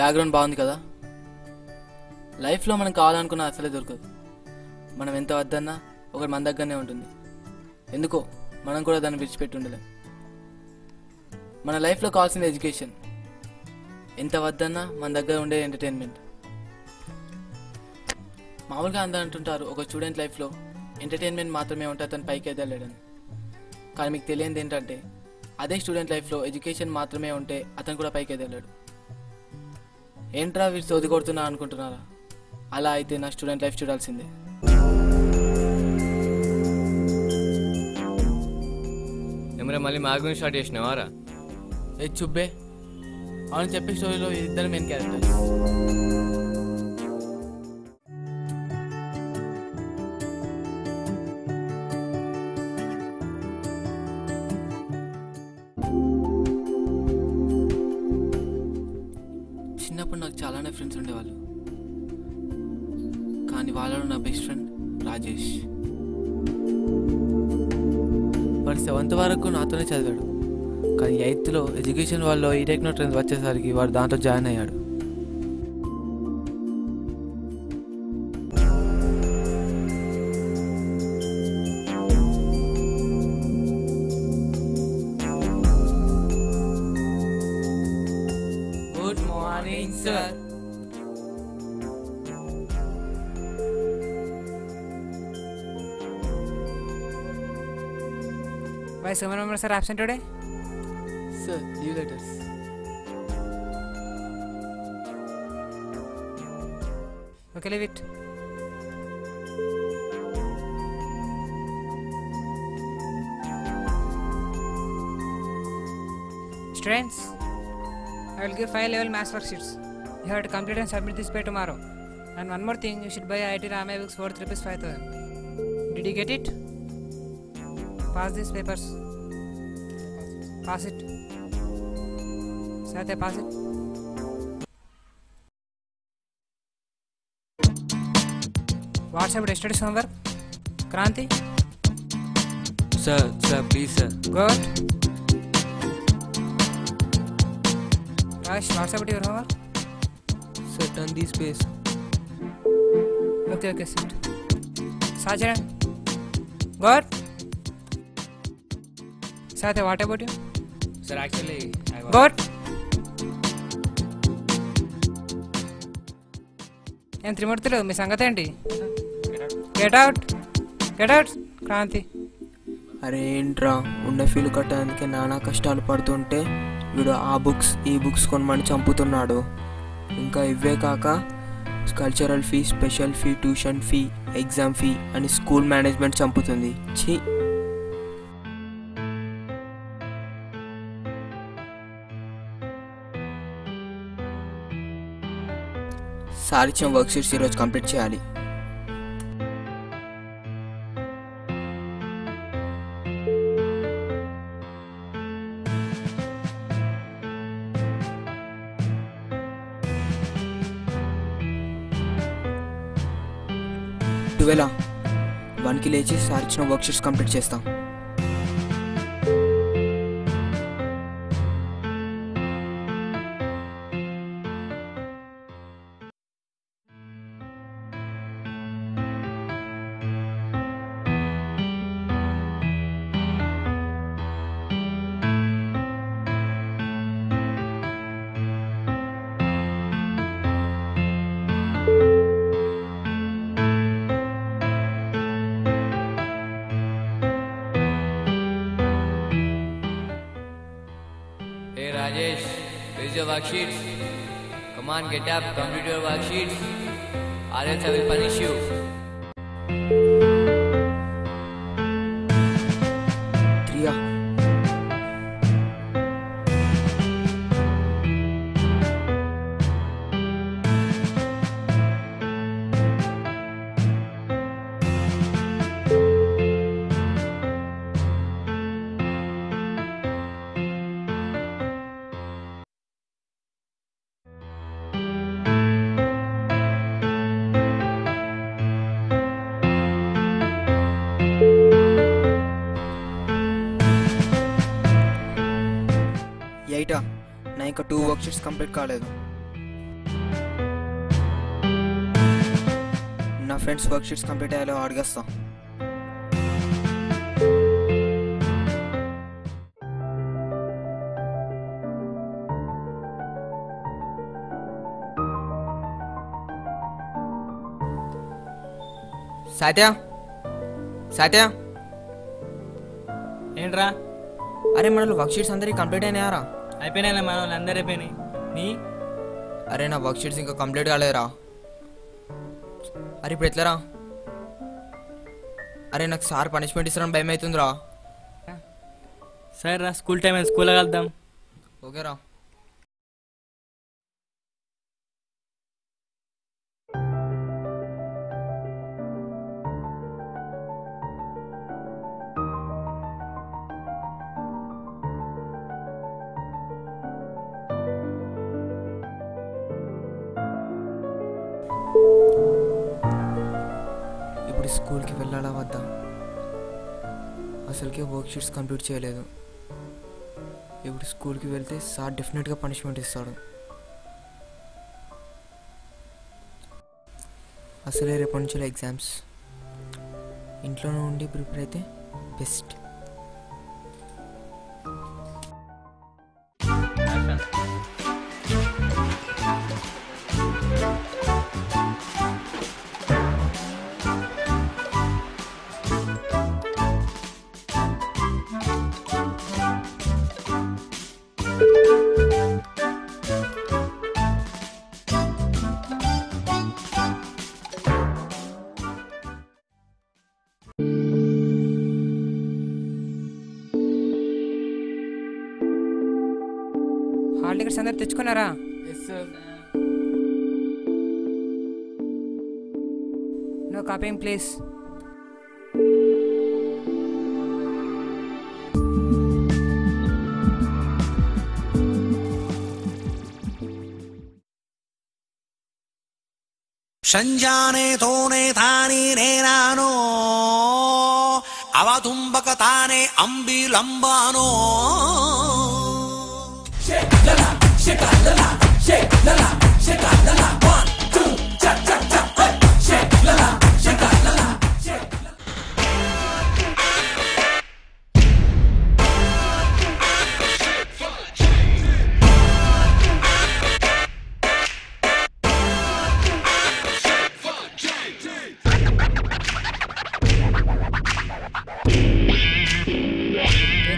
Background బాగుంది కదా. లైఫ్లో మనం కావాలనుకున్న అసలే దొరకదు. మనం ఎంత వద్దన్నా ఒకటి మన దగ్గరనే ఉంటుంది. ఎందుకో మనం కూడా దాన్ని విడిచిపెట్టి ఉండలేం. మన లైఫ్లో కావాల్సిన ఎడ్యుకేషన్, ఎంత వద్దన్నా మన దగ్గర ఉండే ఎంటర్టైన్మెంట్. మామూలుగా అందరూ అంటుంటారు ఒక స్టూడెంట్ లైఫ్లో ఎంటర్టైన్మెంట్ మాత్రమే ఉంటే అతను పైకి ఎదగలేడని. కానీ మీకు తెలియనిది ఏంటంటే అదే స్టూడెంట్ లైఫ్లో ఎడ్యుకేషన్ మాత్రమే ఉంటే అతను కూడా పైకి ఎదగలేడు. ఏంట్రా వీడు సోది కొడుతున్నా అనుకుంటున్నారా? అలా అయితే నా స్టూడెంట్ లైఫ్ చూడాల్సిందే. ఏమరా మళ్ళీ మా గురించి స్టార్ట్ చేసినావారా? ఏ చుబ్బే, అవును చెప్పే స్టోరీలో ఇద్దరు మెయిన్ క్యారెక్టర్స్. చిన్నప్పుడు నాకు చాలానే ఫ్రెండ్స్ ఉండేవాళ్ళు, కానీ వాళ్ళలో నా బెస్ట్ ఫ్రెండ్ రాజేష్. వాడు 7th వరకు నాతోనే చదివాడు, కానీ 8thలో ఎడ్యుకేషన్ వాళ్ళు ఈ టెక్నో ట్రెండ్స్ వచ్చేసరికి వాడు దాంట్లో జాయిన్ అయ్యాడు. Good morning sir. Why so many members are absent today? Sir, leave letters. Okay, leave it. Students, I will give 5 level maths worksheets. You have to complete and submit this by tomorrow. And one more thing, you should buy IIT Ramaya books worth ₹5,000. Did you get it? Pass these papers. Pass it. Satya, pass it. WhatsApp yesterday's homework. Kranti? Sir, please sir. Go out. Raj, WhatsApp your homework. Sir, turn this page. Okay, sit. Sajan, go out. Satya, what about you? Sir, actually I was... Go out. ఏం త్రిమూర్తులు మీ సంగతి ఏంటి? Get out, get out. Kranti, అరే ఏంట్రా, ఉన్న feel కట్టడానికి నానా కష్టాలు పడుతుంటే వీడు ఆ బుక్స్ ఈ బుక్స్ కొనమని చంపుతున్నాడు. ఇంకా ఇవే కాక cultural fee, special fee, tuition fee, exam fee అని స్కూల్ మేనేజ్మెంట్ చంపుతుంది. ఛీ. సార్ ఇచ్చిన వర్క్షీట్స్ ఈరోజు కంప్లీట్ చేయాలి. ట్వెల్వ్ 1కి లేచి సార్ ఇచ్చిన వర్క్షీట్స్ కంప్లీట్ చేస్తాం. Hey Rajesh, where's your worksheets? Come on, get up, complete your worksheets, or else I will punish you. Priya. నా ఇంకా 2 వర్క్షీట్స్ కంప్లీట్ కాలేదు. నా ఫ్రెండ్స్ వర్క్ షీట్స్ కంప్లీట్ అయ్యేలా అడిగేస్తా. సాత్య సాత్య, ఏంట్రా? అరే మన వర్క్ షీట్స్ అందరికి కంప్లీట్ అయినాయారా? అయిపోయినా మన వాళ్ళు అందరు అయిపోయినాయి. నీ అరే నా వర్క్ షీట్స్ ఇంకా కంప్లీట్ కాలేదురా. అరే ఇప్పుడు ఎట్లరా? అరే నాకు సార్ పనిష్మెంట్ ఇస్తారని భయం అవుతుందిరా. సరే రా, స్కూల్ టైం అయింది, స్కూల్లో కలుద్దాం. ఓకేరా. ఇప్పుడు స్కూల్కి వెళ్ళాలా వద్దా? అసలుకే వర్క్ షీట్స్ కంప్లీట్ చేయలేదు. ఇప్పుడు స్కూల్కి వెళ్తే సార్ డెఫినెట్గా పనిష్మెంట్ ఇస్తాడు. అసలే రేపటి నుంచి ఎగ్జామ్స్. ఇంట్లోనే ఉండి ప్రిపేర్ అయితే బెస్ట్. హాల్ టికెట్స్ అందరు తెచ్చుకున్నారా? Yes sir. No copying please. ಸಂಜಾನೆ ತೋನೆ ತಾನಿ ನೇನಾನೋ ಅವತುಂಬಕ ತಾನೆ ಅಂಬಿಲಂಬಾನೋ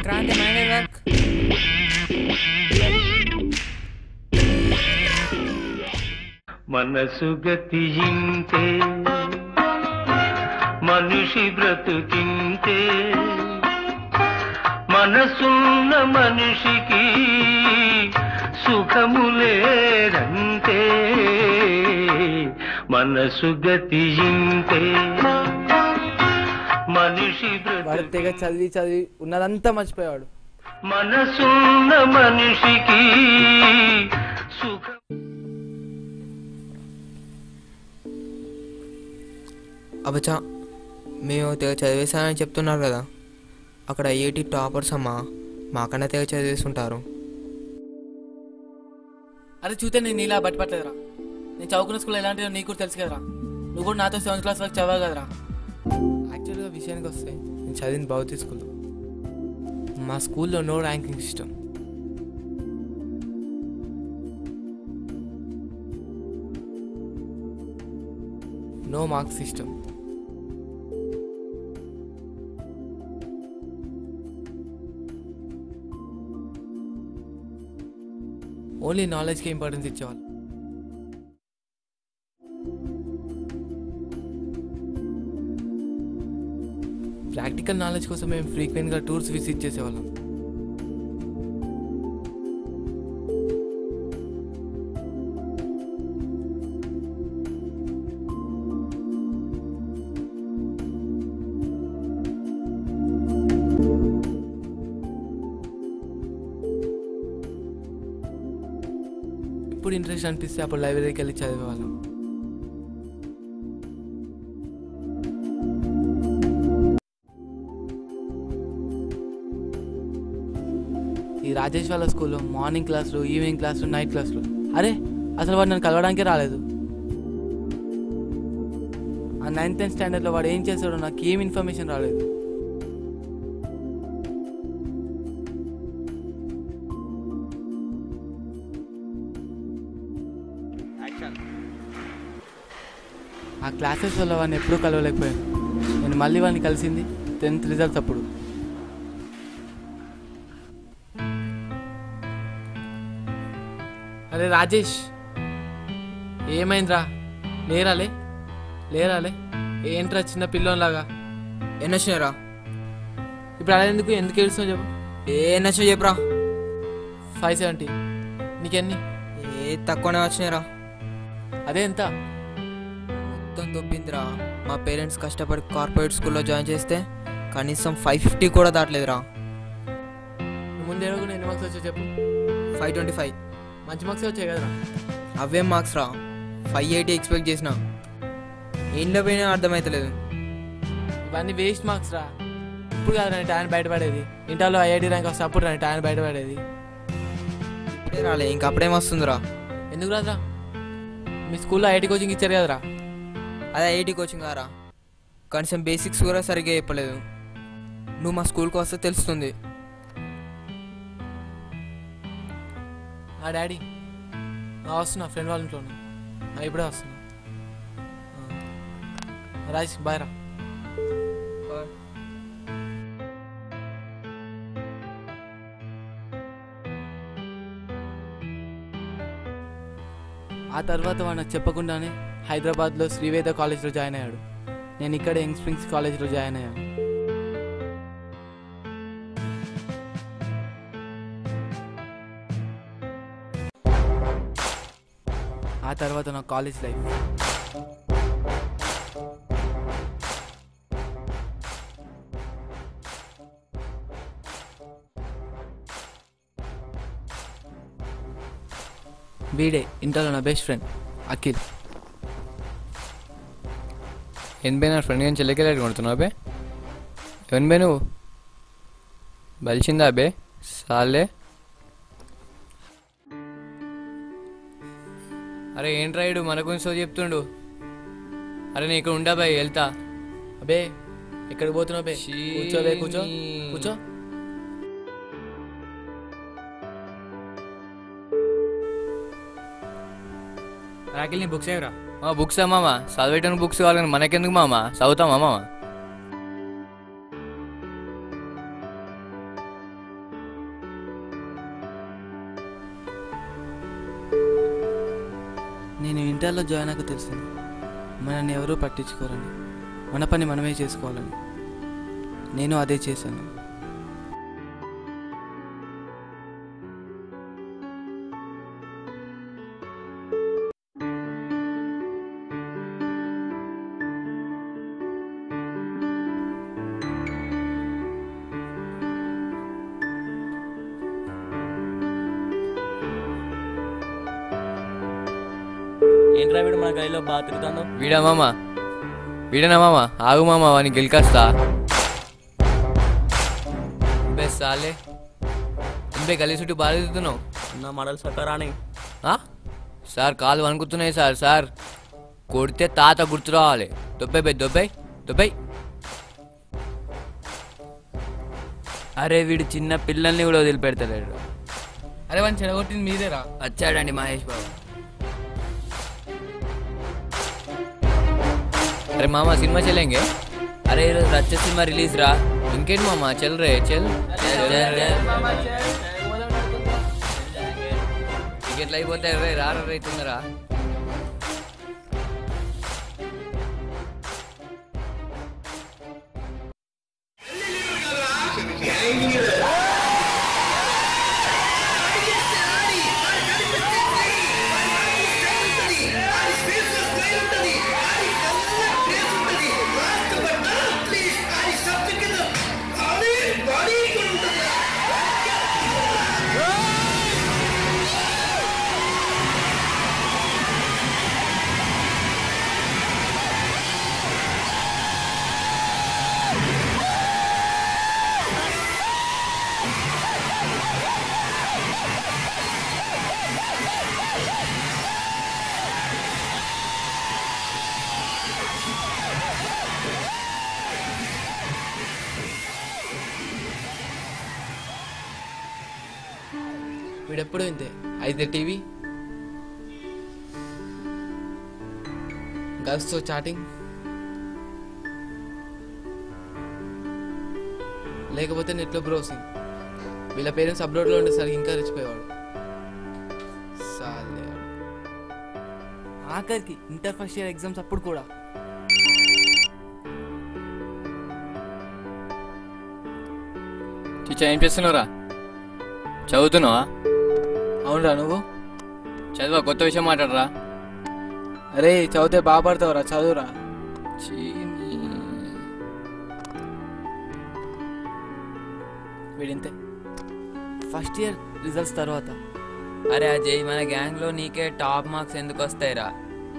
క్రాంతి మైండ్ వర్క్. మనసు గతింతే మనిషి బ్రతుకింతే మనసున్న మనిషికి సుఖములేదంతే మనసు గతింతే మనిషి వాడు తెగ చదివి చదివి ఉన్నదంతా మర్చిపోయాడు. మనసున్న మనిషికి సుఖం. అబ్బచా, మేము తెగ చదివేశానని చెప్తున్నారు కదా, అక్కడ ఐఐటి టాపర్స్ అమ్మా మాకన్నా తెగ చదివేస్తుంటారు. అరే చూస్తే నేను నీలా బట్టిపట్టలేదురా. నేను చదువుకున్న స్కూల్లో ఎలాంటిదో నీకు కూడా తెలుసు కదరా. నువ్వు కూడా నాతో 7th క్లాస్ వరకు చదివావు కదరా. యాక్చువల్గా విషయానికి వస్తే నేను చదివింది భౌతిక స్కూల్లో. మా స్కూల్లో no ranking system. No marks system. Only నాలెడ్జ్కి ఇంపార్టెన్స్ ఇచ్చేవాళ్ళు. ప్రాక్టికల్ నాలెడ్జ్ కోసం మేము ఫ్రీక్వెంట్గా టూర్స్ విజిట్ చేసేవాళ్ళం. ఎప్పుడు ఇంట్రెస్ట్ అనిపిస్తే అప్పుడు లైబ్రరీకి వెళ్ళి చదివేవాళ్ళం. ఈ రాజేష్ వాళ్ళ స్కూల్లో మార్నింగ్ క్లాసులు, ఈవినింగ్ క్లాసులు, నైట్ క్లాసులు. అరే అసలు వాడు నన్ను కలవడానికే రాలేదు. ఆ 9th స్టాండర్డ్లో వాడు ఏం చేస్తాడో నాకు ఏం ఇన్ఫర్మేషన్ రాలేదు. ఆ క్లాసెస్ వల్ల వాడిని ఎప్పుడూ కలవలేకపోయాను. నేను మళ్ళీ వాడిని కలిసింది 10th రిజల్ట్స్ అప్పుడు. అరే రాజేష్, ఏమైందిరా? లేరాలే ఏంట్రా చిన్న పిల్లోలాగా? ఎన్నొచ్చినారా? ఇప్పుడు అలా ఎందుకు ఏడుస్తున్నావు చెప్పు. ఎన్నొచ్చినా చెప్పురా. 570. నీకెన్ని? తక్కువనే వచ్చినారా. అదే ఎంత? మొత్తం దొబ్బిందిరా. మా పేరెంట్స్ కష్టపడి కార్పొరేట్ స్కూల్లో జాయిన్ చేస్తే కనీసం 550 కూడా దాటలేదురా. ముందు ఏడవకుండా ఎన్ని మార్క్స్ వచ్చావు చెప్పు. 525. మంచి మార్క్స్ వచ్చాయి కదరా. అవేం మార్క్స్ రా, 580 ఎక్స్పెక్ట్ చేసిన. ఏంట్లో పోయినా అర్థమవుతలేదు. ఇవన్నీ వేస్ట్ మార్క్స్ రా. ఇప్పుడు కాదు రాని టాలెంట్ బయటపడేది. ఇంటర్లో ఐఐటి ర్యాంక్ వస్తే అప్పుడు రాని టాలెంట్ బయటపడేది. ఇప్పుడే రాలే, ఇంక అప్పుడేం వస్తుందిరా. ఎందుకు రాదురా? మీ స్కూల్లో ఐఐటి కోచింగ్ ఇచ్చారు కదరా. అదే ఐఐటి కోచింగ్ కారా, కనీసం బేసిక్స్ కూడా సరిగ్గా చెప్పలేదు. నువ్వు మా స్కూల్కి వస్తే తెలుస్తుంది. డాడీ వస్తున్నా, ఫ్రెండ్ వాళ్ళ ఇంట్లో ఇప్పుడే వస్తున్నా. రాజేష్ బాయ్ రా. ఆ తర్వాత వాడు నాకు చెప్పకుండానే హైదరాబాద్లో శ్రీవేద కాలేజ్లో జాయిన్ అయ్యాడు. నేను ఇక్కడ యంగ్ స్ప్రింగ్స్ కాలేజ్లో జాయిన్ అయ్యాను. ఆ తర్వాత నా కాలేజ్ లైఫ్. వీడే ఇంటర్లో నా బెస్ట్ ఫ్రెండ్ అఖిల్. ఏంది బే నా ఫ్రెండ్ కానీ చెల్లెకెళ్ళి కొడుతున్నావు బే? ఎవరిని బే నువ్వు? బలిసిందా బే సాలే? అరే ఏంట్రా ఇడు మన గురించి సో చెప్తుండు. అరే నేను ఇక్కడ ఉండా బాయ్, వెళ్తా. అబే ఎక్కడికి పోతున్నావు బే? కూర్చో బే, కూర్చో కూర్చో. రాకిల్ నీ బుక్స్ ఏవరా? బుక్సా మామ? చదివేటానికి బుక్స్ కావాలి కానీ మనకెందుకు మామ? చదువుతామా మామ? నేను ఇంటర్లో జాయిన్ అయ్యాక తెలిసింది మనల్ని ఎవరూ పట్టించుకోరని, మన పని మనమే చేసుకోవాలని. నేను అదే చేశాను. ఏంట్రా వీడు మన గదిలో బాగా తిరుగుతాను? వీడా మామ? వీడేనా మామ? ఆగు మామ, వాడిని గెలికాస్తా. బెస్ సాలే బే, గలీ చుట్టూ బాగా తిరుగుతున్నావు. నా మడలు సక్కరాని. సార్ కాలు వణుకుతున్నాయి సార్. సార్ కొడితే తాత గుర్తు రావాలి. దొబ్బై బే, దొబ్బై. అరే వీడు చిన్న పిల్లల్ని కూడా వదిలిపెడతలేడు. అరే వాడిని చెడగొట్టింది మీదేరా. వచ్చాడండి మహేష్ బాబు. అరే మామ సినిమా చెల్లేంగే? అరే ఈరోజు రచ్చ సినిమా రిలీజ్ రా. ఇంకేంటి మామ? చల్ రే చల్. టికెట్లు అయిపోతాయి రే, రైతుందరా. వీడెప్పుడు ఇంతే. అయితే టీవీ, గర్ల్స్తో చాటింగ్, లేకపోతే నెట్లో బ్రౌసింగ్. వీళ్ళ పేరెంట్స్ అబ్రాడ్లో ఉండేసరికి ఇంకా రెచ్చిపోయేవాడు. సాలే. ఆఖరికి ఇంటర్ ఫస్ట్ ఇయర్ ఎగ్జామ్స్ అప్పుడు కూడా ఏం చేస్తున్నావురా? చదువుతున్నావా? అవునరా. నువ్వు చదువా, కొత్త విషయం మాట్లాడరా. అరే చదివితే బాగుపడతావురా, చదువురా. వీడింతే. ఫస్ట్ ఇయర్ రిజల్ట్స్ తర్వాత అరే అజయ్, మన గ్యాంగ్లో నీకే టాప్ మార్క్స్ ఎందుకు వస్తాయిరా?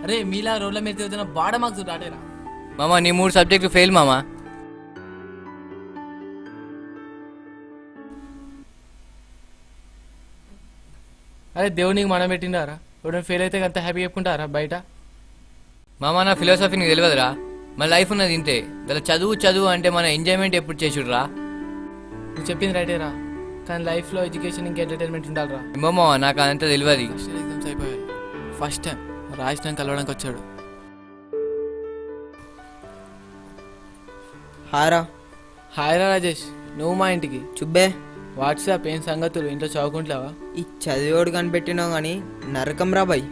అరే మీలా రోడ్ల మీద తిరుగుతున్న బాడ మార్క్స్ దాటేరా. మామ నీ 3 సబ్జెక్టులు ఫెయిల్ మామ. అరే దేవునికి మనం పెట్టిండారా? ఎవరైనా ఫెయిల్ అయితే అంత హ్యాపీ చెప్పుకుంటారా బయట? మామ నా ఫిలాసఫీ నీకు తెలియదురా. మన లైఫ్ ఉన్నది ఇంతే. ఇలా చదువు చదువు అంటే మన ఎంజాయ్మెంట్ ఎప్పుడు చేసుడురా? నువ్వు చెప్పింది రైటేరా, కానీ లైఫ్లో ఎడ్యుకేషన్ ఇంకా ఎంటర్టైన్మెంట్ ఉండాలిరా. ఏమో మామ, నాకు అదంతా తెలియదు. ఫస్ట్ ఇయర్ ఎగ్జామ్స్ అయిపోయాయి. ఫస్ట్ టైం రాజస్థాన్ కలవడానికి వచ్చాడు. హారా. హాయ్ రా రాజేష్, నువ్వు మా ఇంటికి. చుబ్బే, వాట్సాప్ ఏం సంగతులు? ఇంట్లో చదువుకుంటావా? ఈ చదివేవాడు కనిపెట్టినావు కానీ నరకం రా బాయ్.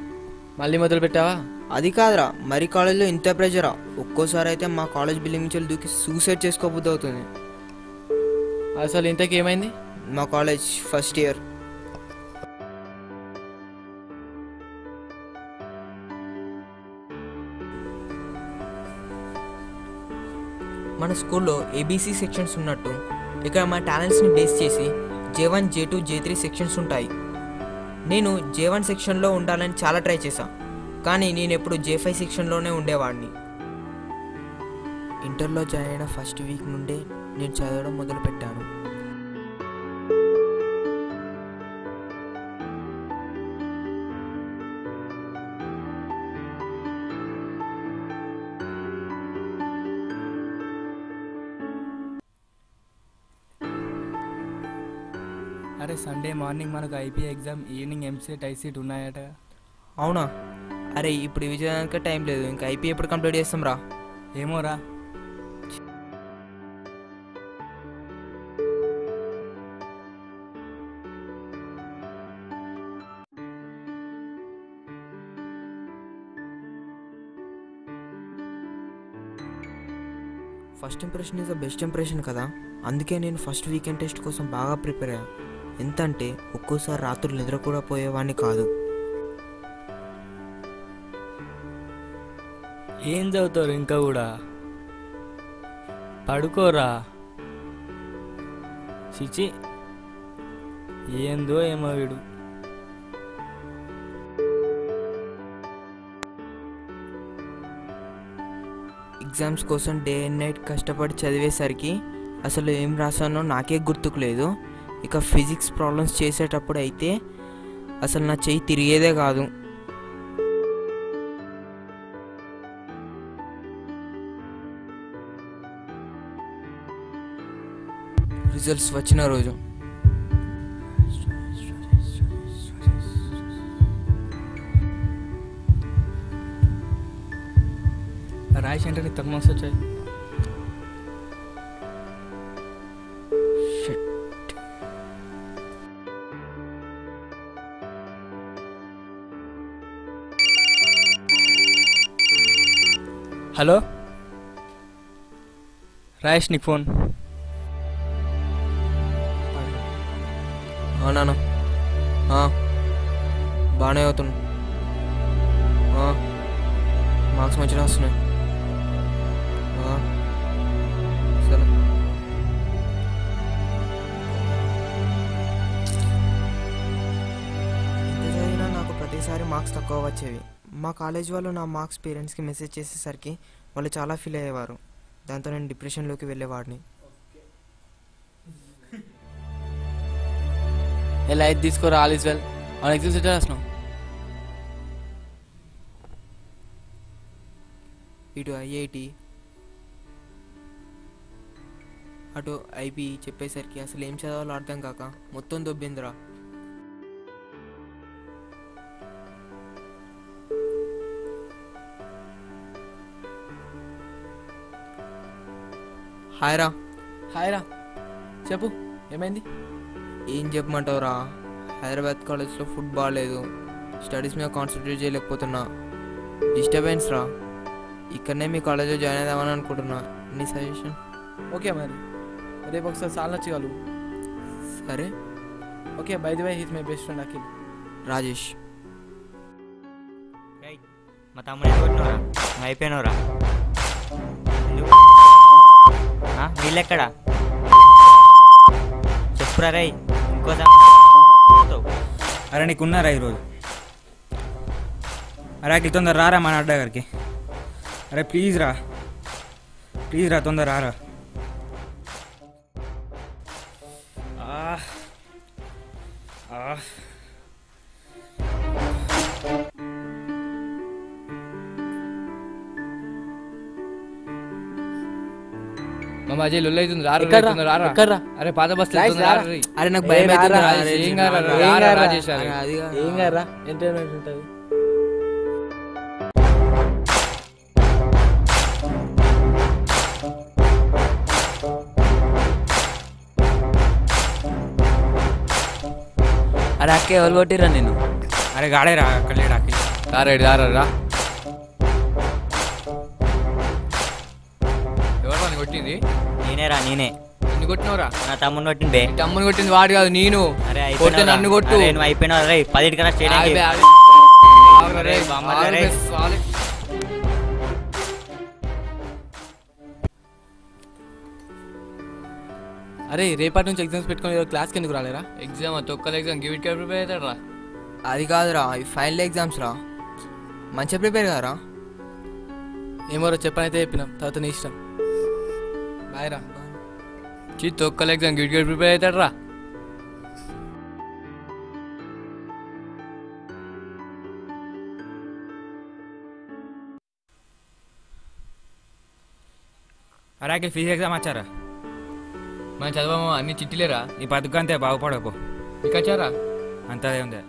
మళ్ళీ మొదలు పెట్టావా? అది కాదురా, మరి కాలేజ్లో ఇంత ప్రెజరా. ఒక్కోసారి అయితే మా కాలేజ్ బిల్డింగ్ నుంచి దూకి సూసైడ్ చేసుకోబుద్ధి అవుతుంది. అసలు ఇంతకీ ఏమైంది? మా కాలేజ్ ఫస్ట్ ఇయర్ మన స్కూల్లో ఏబీసీ సెక్షన్స్ ఉన్నట్టు ఇక్కడ మన టాలెంట్స్ని బేస్ చేసి J1, J2, J3 సెక్షన్స్ ఉంటాయి. నేను J1 సెక్షన్లో ఉండాలని చాలా ట్రై చేశాను, కానీ నేను ఎప్పుడు J5 సెక్షన్లోనే ఉండేవాడిని. ఇంటర్లో జాయిన్ అయిన ఫస్ట్ వీక్ నుండే నేను చదవడం మొదలుపెట్టాను. అరే సండే మార్నింగ్ మనకు ఐపీ ఎగ్జామ్, ఈవినింగ్ ఎంసెట్, ఐసీట్ ఉన్నాయట. అవునా? అరే ఇప్పుడు ఇవి చదవడానికి టైం లేదు. ఇంకా ఐపీ ఎప్పుడు కంప్లీట్ చేస్తాం రా? ఏమోరా. First impression is the best impression కదా. అందుకే నేను ఫస్ట్ వీకెండ్ టెస్ట్ కోసం బాగా ప్రిపేర్ అయ్యాను. ఎంత అంటే ఒక్కోసారి రాత్రులు నిద్ర కూడా పోయేవాడిని కాదు. ఏం చదువుతారు ఇంకా కూడా? పడుకోరా. చిచి, ఏందో ఏమో వీడు. ఎగ్జామ్స్ కోసం డే అండ్ నైట్ కష్టపడి చదివేసరికి అసలు ఏం రాసానో నాకే గుర్తుకు లేదు. ఇక ఫిజిక్స్ ప్రాబ్లమ్స్ చేసేటప్పుడు అయితే అసలు నా చెయ్యి తిరిగేదే కాదు. రిజల్ట్స్ వచ్చిన రోజు రాయిష్ అంటే నీకు తక్కువ మార్క్స్ వచ్చాయి. హలో రాయేష్, నీకు ఫోన్. నాన్న బాగానే అవుతున్నా. మార్క్స్ మంచిగా వస్తున్నాయి. సరే. ఎంత చదివినా నాకు ప్రతిసారి మార్క్స్ తక్కువ వచ్చేవి. మా కాలేజ్ వాళ్ళు నా మార్క్స్ పేరెంట్స్కి మెసేజ్ చేసేసరికి వాళ్ళు చాలా ఫీల్ అయ్యేవారు. దాంతో నేను డిప్రెషన్లోకి వెళ్ళేవాడిని. ఎలా అయితే తీసుకోరా, ఆల్ ఈజ్ వెల్. అవును, ఎగ్జామ్స్ ఎట్లా రాసినావు? ఇటు ఐఐటి అటు ఐపీ చెప్పేసరికి అసలు ఏం చదవాలో అర్థం కాక మొత్తం దొబ్బిందిరా. హాయ్ రా. హాయ్ రా, చెప్పు ఏమైంది? ఏం చెప్పమంటావురా, హైదరాబాద్ కాలేజ్లో ఫుడ్ బాగాలేదు, స్టడీస్ మీద కాన్సన్ట్రేట్ చేయలేకపోతున్నా, డిస్టర్బెన్స్ రా. ఇక్కడనే మీ కాలేజ్లో జాయిన్ అవుదామని అనుకుంటున్నా. నీ సజెషన్? ఓకే మరి రేపు ఒకసారి సాల్ వచ్చి కలువు. సరే. Okay, by the way he's my best friend Akhil. Rajesh. మా తమ్ముడు కొట్టినవరా, అయిపోయినవరా? వీళ్ళెక్కడా చెప్పురా రై, ఇంకోసారి. అరే నీకున్నారా ఈరోజు? అరే అఖిల్ తొందర రారా మన అడ్డా గారికి. అరే ప్లీజ్ రా, ప్లీజ్ రా, తొందర రారా. మామ అజయ్ లొల్లు అవుతుంది, రారా ఎక్కడ్రా? అవుతుంది, రారా. ఎక్కడ్రా? అరే పాత బస్ అరే నాకు భయం అవుతుంది రా. ఏం కాదురా, రారా రాజేష్ అరే. అది కాదు. ఏం కాదురా, ఎంటర్టైన్మెంట్ ఉంటుంది. అరే అక్క ఎవరు కొట్టిరా నేను? అరే గాడేరా అక్కలేడు అఖిల్. రారా రారా రా. ఎవరు వాడిని కొట్టింది? నేనేరా, నేనే. నిన్ను కొట్టినవరా? నా తమ్ముని కొట్టిండే. తమ్ముని కొట్టింది వాడు కాదు, నేను. అరే కొట్టే నన్ను కొట్టు. నువ్వు అయిపోయినా రే, 10 స్టేడియం. అరే రేపటి నుంచి ఎగ్జామ్స్ పెట్టుకుని క్లాస్కి ఎందుకు రాలేరా? ఎగ్జామ్ తొక్కల ఎగ్జామ్ గివిట్ కే ప్రిపేర్ అవుతాడు రా. అది కాదురా, ఈ ఫైనల్ ఎగ్జామ్స్ రా, మంచిగా ప్రిపేర్ కారా. ఏమోరా చెప్పనైతే చెప్పినాం, తర్వాత నీ ఇష్టం. బాయ్ రా. తొక్కల ఎగ్జామ్ గివిట్ కే ప్రిపేర్ అవుతాడు రా. అరే అఖిల్ ఫీజు ఎగ్జామ్ వచ్చారా? మనం చదవమా, అన్ని చిట్టిలేరా. నీ బతుకు అంతే, బాగుపడపో. నీకు వచ్చారా? అంతదే ఉంది.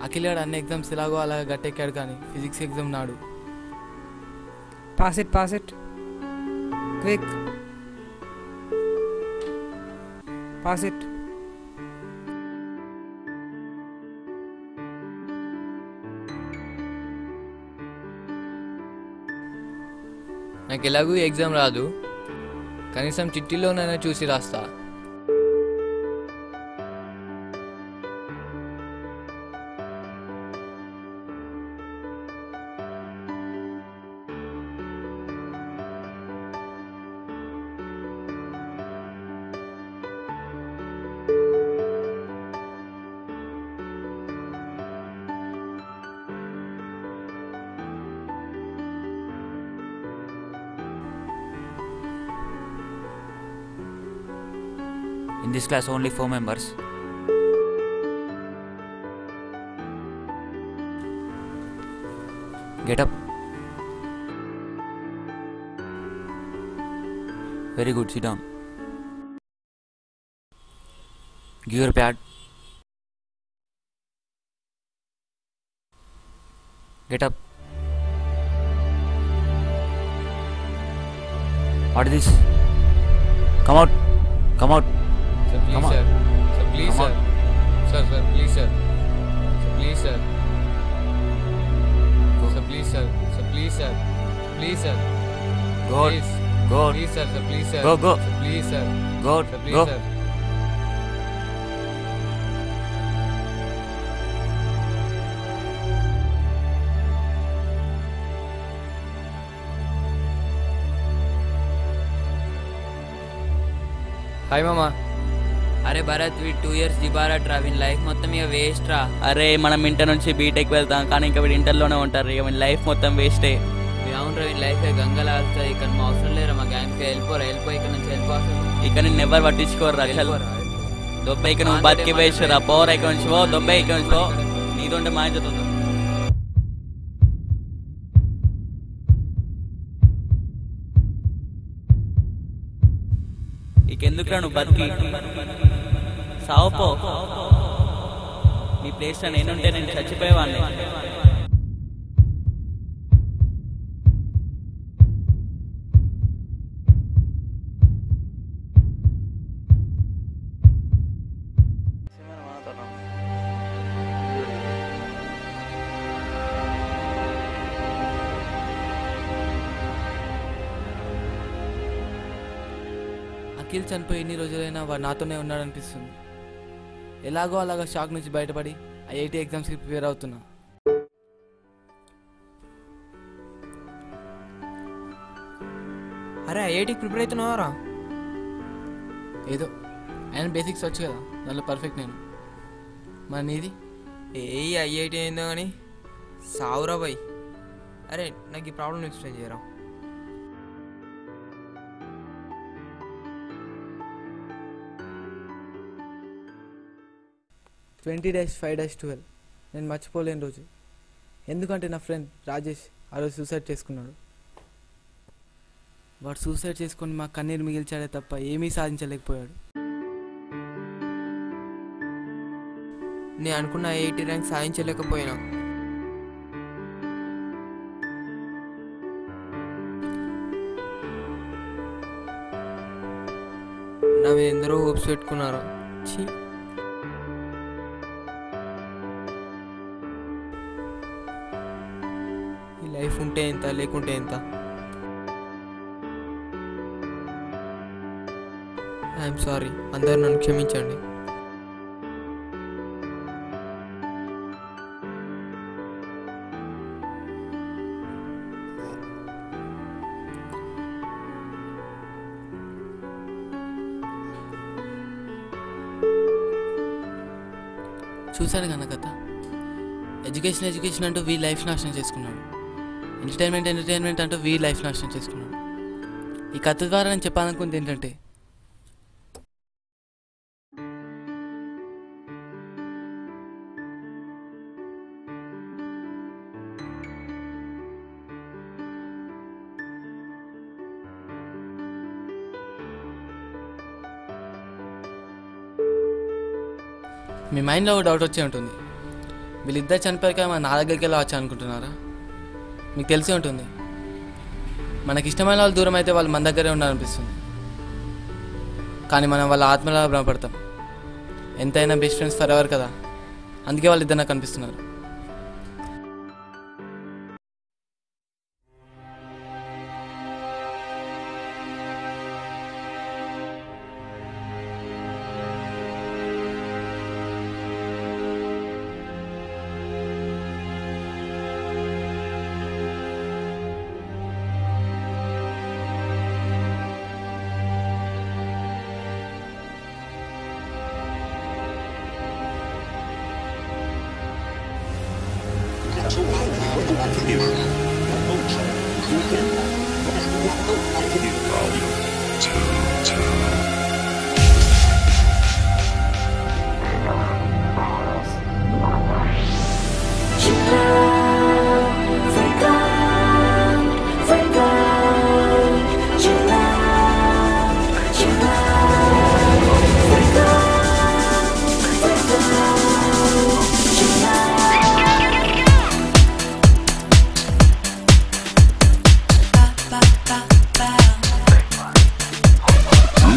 అఖిల్ గారు అన్ని ఎగ్జామ్స్ ఎలాగో అలా గట్టెక్కాడు, కానీ ఫిజిక్స్ ఎగ్జామ్ నాడు. Pass it, pass it. Quick. Pass it. నాకు ఎలాగూ ఎగ్జామ్ రాదు, కనీసం చిట్టిలోనైనా చూసి రాస్తా. In this class only 4 members. Get up. Very good, sit down. Give your pad. Get up. What is this? Come out. Come out. Sir, please, Come on. sir. Sir, please, Come sir. on. Sir, sir, please, sir. Sir, please, sir. Sir, please, sir. Sir, please, sir. Please, sir. Go out. Please. Go out. Please, sir. Sir, please, sir. Go, go. Sir, please, sir. Go out. Sir, please, Go. sir. Hi మామా. అరే Bharat, 2 years జిబారట్ రా, వీని life మొత్తం ఇక waste రా. అరే మనం inter నుంచి బీటెక్ వెళ్తాం, కానీ ఇంకా వీడు ఇంటర్లోనే ఉంటారు, ఇక వీని లైఫ్ మొత్తం వేస్టే. అవును రా, వీని లైఫ్ గంగలా వస్తుంది. ఇక్కడ మా అవసరం లేరా, మా గ్యాంగ్కి వెళ్ళిపోరా, ఇక్కడ నుంచి వెళ్ళిపో. ఇక్కడ నేను ఎవరు పట్టించుకోరు రా. దొబ్బై ఇక్కడ నువ్వు బతికి వేస్తురా, పోరా ఇక్కడ నుంచి పో, దొబ్బై ఇక్కడ నుంచి పో, నీతోంటే మాయించుతుంది. ఇకెందుకురా నువ్వు బతికి సావుపో. నీ ప్లేస్లో నేనుంటే నేను చచ్చిపోయేవాడిని. నిఖిల్ చనిపోయి ఎన్ని రోజులైనా వాడు నాతోనే ఉన్నాడనిపిస్తుంది. ఎలాగో అలాగా షాక్ నుంచి బయటపడి ఐఐటి ఎగ్జామ్స్కి ప్రిపేర్ అవుతున్నా. అరే ఐఐటికి ప్రిపేర్ అవుతున్నావారా? ఏదో ఆయన బేసిక్స్ వచ్చు కదా, దానిలో పర్ఫెక్ట్ నేను. మరి నీది? ఐఐటి అయిందో కానీ సావురా బాయ్. అరే నాకు ఈ ప్రాబ్లం ఎక్స్ప్లెయిన్ చేయరా? (20-5-12) నేను మర్చిపోలేని రోజు. ఎందుకంటే నా ఫ్రెండ్ రాజేష్ ఆ రోజు సూసైడ్ చేసుకున్నాడు. వాడు సూసైడ్ చేసుకొని మా కన్నీరు మిగిల్చాడే తప్ప ఏమీ సాధించలేకపోయాడు. నేను అనుకున్న ఐఐటి ర్యాంక్ సాధించలేకపోయినా నా మీద ఎందరో హోప్స్ పెట్టుకున్నారు. ఈ లైఫ్ ఉంటే ఎంత, లేకుంటే ఎంత. ఐఎమ్ సారీ, అందరు నన్ను క్షమించండి. చూశాను కన్నా కథ. ఎడ్యుకేషన్ అంటూ వీ లైఫ్ నాశనం చేసుకున్నాడు. ఎంటర్టైన్మెంట్ అంటూ వీ లైఫ్ నాశనం చేసుకున్నాడు. ఈ కథ ద్వారా నేను చెప్పాలనుకుంది ఏంటంటే, మీ మైండ్లో ఒక డౌట్ వచ్చే ఉంటుంది, వీళ్ళిద్దరు చనిపోయాక మన నా దగ్గరికి ఎలా వచ్చా అనుకుంటున్నారా? మీకు తెలిసే ఉంటుంది, మనకి ఇష్టమైన వాళ్ళు దూరం అయితే వాళ్ళు మన దగ్గరే ఉండాలనిపిస్తుంది. కానీ మనం వాళ్ళ ఆత్మలా భ్రమపడతాం. ఎంతైనా బెస్ట్ ఫ్రెండ్స్ ఫర్ ఎవర్ కదా, అందుకే వాళ్ళు ఇద్దరు నాకు కనిపిస్తున్నారు.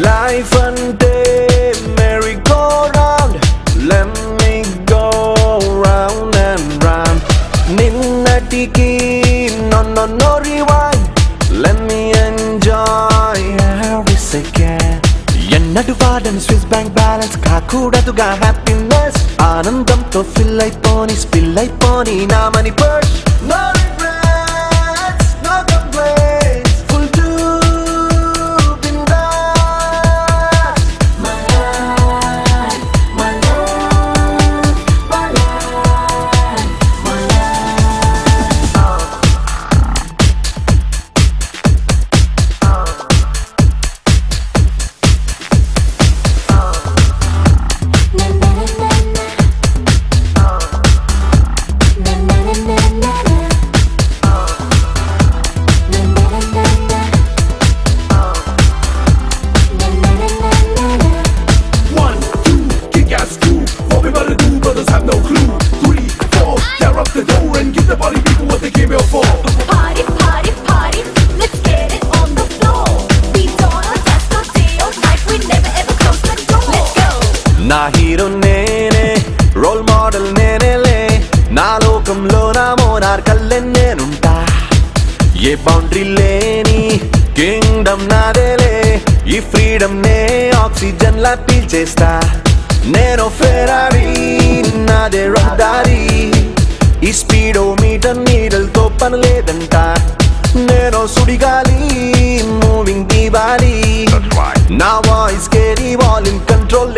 Life ante merry-go-round, let me go round and round. Ninnatiki no rewind, let me enjoy every second. Ennadu vaadani Swiss bank balance kaakudatuga happiness. Aanandamtho fill ayponi spill ayponi na money purse. No regrets, no complaints, full to నా hero నేనే, role model నేనేలే, నా లోకంలో నా మోనార్కల్లే నేనుంటా. A boundary లేని Kingdom నాదేలే, ఈ freedom నే oxygen లా పీల్చేస్తా నేను ఫెరారీ నాదే రహదారి ఈ స్పీడో మీటర్ నీడలతో పని లేదంట నేను సుడిగాలి మూవింగ్ దివాలి నా వాయిస్ కేరీ వాల్యూమ్ కంట్రోల్